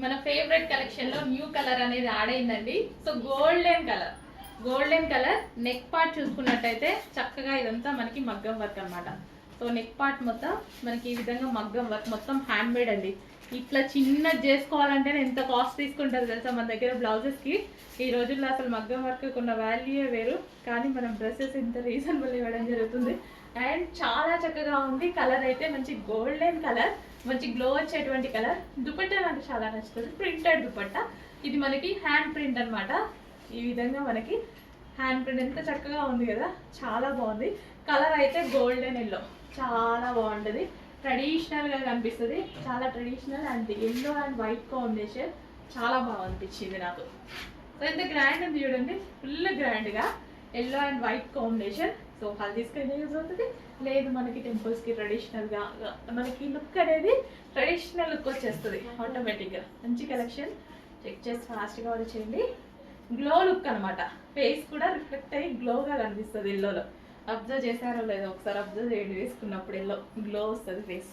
మన favourite collection లో new colour అనేది యాడ్ అయిందండి. So golden colour neck part చూసుకున్నట్టయితే చక్కగా ఇదంతా మనకి మగ్గం వర్క్ అనమాట. సో నెక్ పార్ట్ మొత్తం మనకి ఈ విధంగా మగ్గం వర్క్ మొత్తం హ్యాండ్ మేడ్ అండి. ఇట్లా చిన్నది చేసుకోవాలంటే ఎంత కాస్ట్ తీసుకుంటుంది తెలుసా మన దగ్గర బ్లౌజెస్కి. ఈ రోజుల్లో అసలు మగ్గం వర్క్ ఉన్న వాల్యూయే వేరు, కానీ మనం డ్రెస్సెస్ ఇంత రీజనబుల్ ఇవ్వడం జరుగుతుంది. అండ్ చాలా చక్కగా ఉంది. కలర్ అయితే మంచి గోల్డెన్ కలర్, మంచి గ్లో వచ్చేటువంటి కలర్. దుపట్టా నాకు చాలా నచ్చుతుంది, ప్రింటెడ్ దుపట్టా. ఇది మనకి హ్యాండ్ ప్రింట్ అనమాట. ఈ విధంగా మనకి హ్యాండ్ ప్రింట్ ఎంత చక్కగా ఉంది కదా, చాలా బాగుంది. కలర్ అయితే గోల్డెన్ ఎల్లో, చాలా బాగుంటుంది. ట్రెడిషనల్గా కనిపిస్తుంది, చాలా traditional. And yellow and white combination చాలా బాగా అనిపించింది నాకు. సో ఎంత గ్రాండ్ ఉంది చూడండి, ఫుల్ గ్రాండ్గా yellow and white combination. So హల్దీస్కి అయితే యూజ్ అవుతుంది, లేదు మనకి టెంపుల్స్కి ట్రెడిషనల్గా మనకి లుక్ అనేది ట్రెడిషనల్ లుక్ వచ్చేస్తుంది ఆటోమేటిక్గా. మంచి కలెక్షన్, చెక్ చేసి ఫాస్ట్గా ఆర్డర్ చేయండి. గ్లో లుక్ అనమాట, ఫేస్ కూడా రిఫ్లెక్ట్ అయ్యి గ్లోగా కనిపిస్తుంది ఎల్లోలో. అబ్జర్వ్ చేశారో లేదో ఒకసారి అబ్జర్వ్ చేయండి, వేసుకున్నప్పుడు ఎల్లో గ్లో వస్తుంది ఫేస్.